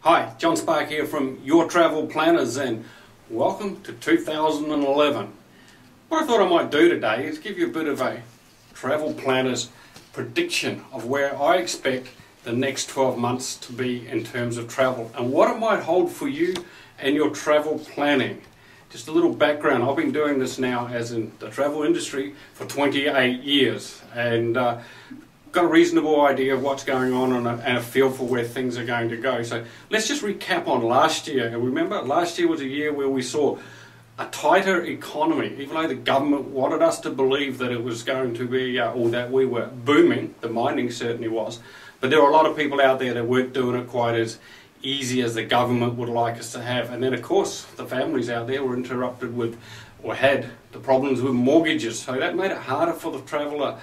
Hi, John Spark here from Your Travel Planners, and welcome to 2011. What I thought I might do today is give you a bit of a travel planner's prediction of where I expect the next 12 months to be in terms of travel and what it might hold for you and your travel planning. Just a little background, I've been doing this now as in the travel industry for 28 years and got a reasonable idea of what's going on and a feel for where things are going to go. So let's just recap on last year. And remember, last year was a year where we saw a tighter economy, even though the government wanted us to believe that it was going to be, or that we were booming. The mining certainly was. But there were a lot of people out there that weren't doing it quite as easy as the government would like us to have. And then, of course, the families out there were interrupted with, or had the problems with mortgages. So that made it harder for the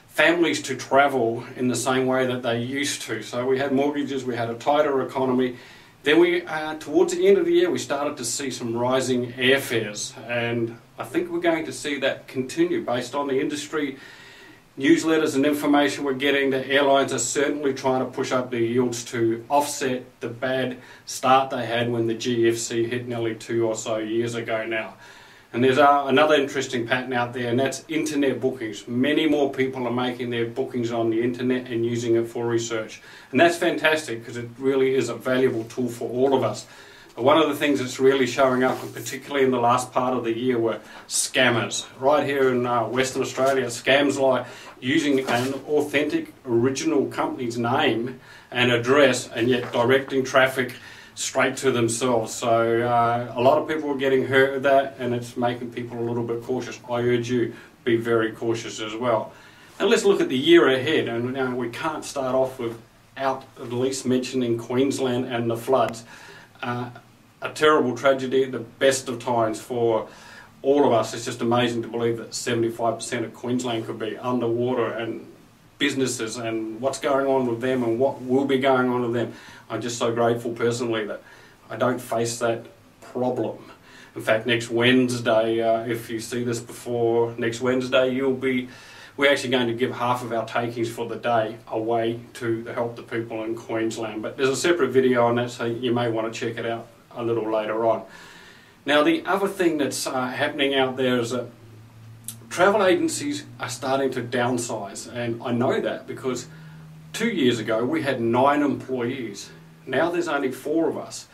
families to travel in the same way that they used to. So we had mortgages, we had a tighter economy. Then we, towards the end of the year, we started to see some rising airfares, and I think we're going to see that continue based on the industry newsletters and information we're getting. The airlines are certainly trying to push up their yields to offset the bad start they had when the GFC hit nearly 2 or so years ago now. And there's another interesting pattern out there, and that's internet bookings. Many more people are making their bookings on the internet and using it for research. And that's fantastic because it really is a valuable tool for all of us. But one of the things that's really showing up, and particularly in the last part of the year, were scammers. Right here in Western Australia, scams like using an authentic, original company's name and address and yet directing traffic straight to themselves. So a lot of people are getting hurt with that, and it's making people a little bit cautious. I urge you, be very cautious as well. And let's look at the year ahead, and we can't start off without at least mentioning Queensland and the floods. A terrible tragedy at the best of times for all of us. It's just amazing to believe that 75% of Queensland could be underwater, and businesses and what's going on with them and what will be going on with them. I'm just so grateful personally that I don't face that problem. In fact, next Wednesday, if you see this before next Wednesday, we're actually going to give half of our takings for the day away to help the people in Queensland. But there's a separate video on that, so you may want to check it out a little later on. Now, the other thing that's happening out there is that travel agencies are starting to downsize, and I know that because 2 years ago we had 9 employees. Now there's only 4 of us.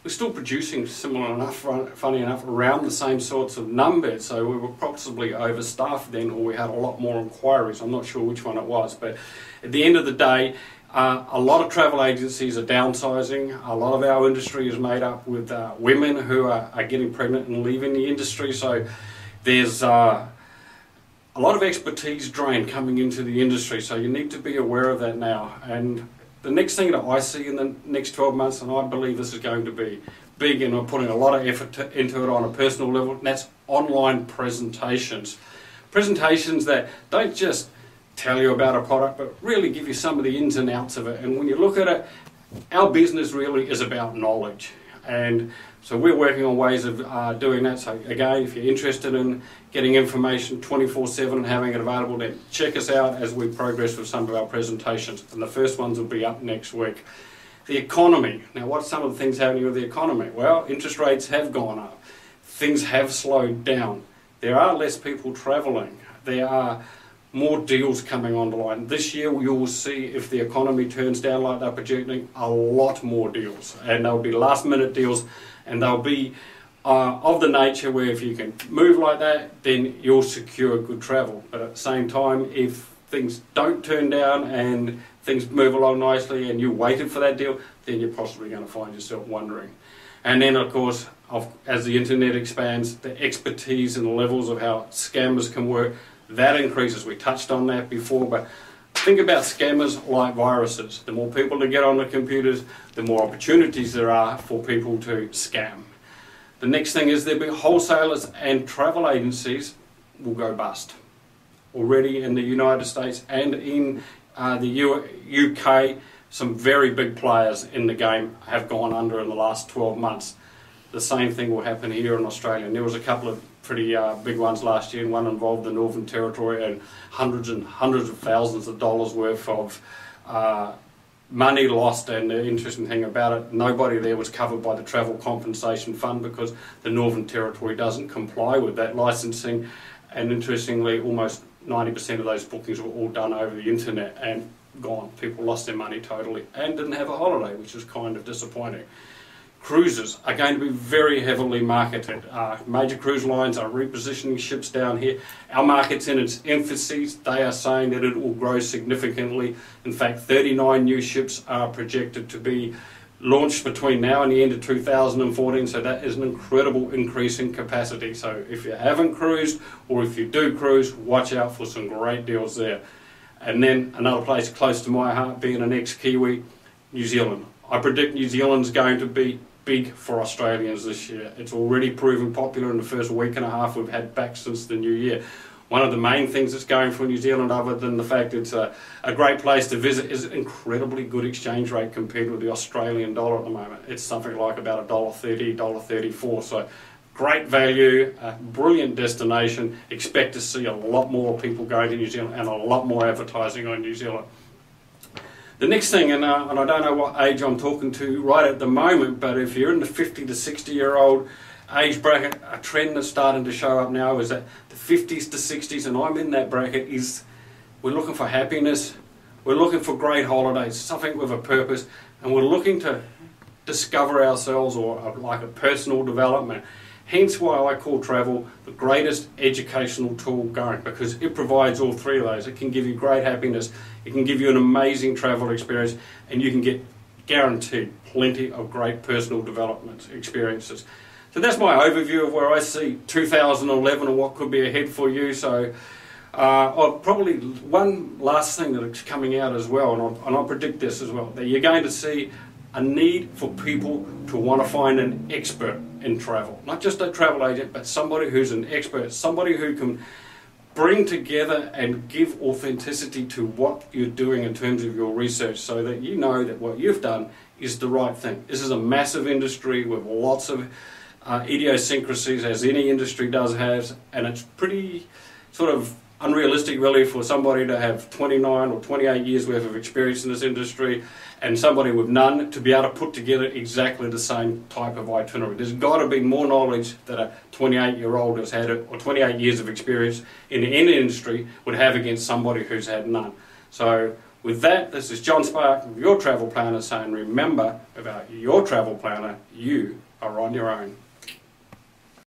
We're still producing similar enough, funny enough, around the same sorts of numbers, so we were possibly overstaffed then, or we had a lot more inquiries. I'm not sure which one it was, but at the end of the day, a lot of travel agencies are downsizing. A lot of our industry is made up with women who are getting pregnant and leaving the industry, so there's a lot of expertise drain coming into the industry, so you need to be aware of that now. And the next thing that I see in the next 12 months, and I believe this is going to be big, and I'm putting a lot of effort into it on a personal level, and that's online presentations. Presentations that don't just tell you about a product, but really give you some of the ins and outs of it. And when you look at it, our business really is about knowledge. And so we're working on ways of doing that. So again, if you're interested in getting information 24/7 and having it available, then check us out as we progress with some of our presentations. And the first ones will be up next week. The economy. Now, what's some of the things happening with the economy? Well, interest rates have gone up. Things have slowed down. There are less people traveling. There are more deals coming on the line. This year you will see, if the economy turns down like they're projecting, a lot more deals. And they'll be last minute deals, and they'll be of the nature where if you can move like that, then you'll secure good travel. But at the same time, if things don't turn down and things move along nicely and you waited for that deal, then you're possibly going to find yourself wondering. And then, of course, as the internet expands, the expertise and the levels of how scammers can work, that increases. We touched on that before, but think about scammers like viruses. The more people that get on the computers, the more opportunities there are for people to scam. The next thing is there'll be wholesalers and travel agencies will go bust. Already in the United States and in the UK, some very big players in the game have gone under in the last 12 months. The same thing will happen here in Australia. And there was a couple of pretty big ones last year, and one involved the Northern Territory, and hundreds of thousands of dollars worth of money lost, and the interesting thing about it, nobody there was covered by the Travel Compensation Fund because the Northern Territory doesn't comply with that licensing, and interestingly almost 90% of those bookings were all done over the internet and gone. People lost their money totally and didn't have a holiday, which is kind of disappointing. Cruises are going to be very heavily marketed. Major cruise lines are repositioning ships down here. Our market's in its infancy. They are saying that it will grow significantly. In fact, 39 new ships are projected to be launched between now and the end of 2014, so that is an incredible increase in capacity. So if you haven't cruised, or if you do cruise, watch out for some great deals there. And then another place close to my heart, being an ex-Kiwi, New Zealand. I predict New Zealand's going to be big for Australians this year. It's already proven popular in the first week and a half we've had back since the new year. One of the main things that's going for New Zealand, other than the fact it's a great place to visit, is an incredibly good exchange rate compared with the Australian dollar at the moment. It's something like about $1.30, $1.34. So great value, a brilliant destination. Expect to see a lot more people going to New Zealand and a lot more advertising on New Zealand. The next thing, and I don't know what age I'm talking to right at the moment, but if you're in the 50 to 60 year old age bracket, a trend that's starting to show up now is that the 50s to 60s, and I'm in that bracket, is we're looking for happiness, we're looking for great holidays, something with a purpose, and we're looking to discover ourselves, or like a personal development. Hence why I call travel the greatest educational tool going, because it provides all three of those. It can give you great happiness, it can give you an amazing travel experience, and you can get guaranteed plenty of great personal development experiences. So that's my overview of where I see 2011 and what could be ahead for you. So probably one last thing that's coming out as well, and I predict this as well, that you're going to see a need for people to want to find an expert in travel. Not just a travel agent, but somebody who's an expert, somebody who can bring together and give authenticity to what you're doing in terms of your research, so that you know that what you've done is the right thing. This is a massive industry with lots of idiosyncrasies, as any industry does have, and it's pretty sort of unrealistic really for somebody to have 29 or 28 years worth of experience in this industry and somebody with none to be able to put together exactly the same type of itinerary. There's got to be more knowledge that a 28-year-old has had, or 28 years of experience in any industry would have, against somebody who's had none. So with that, this is John Spark, your travel planner, saying remember, about your travel planner, you are on your own.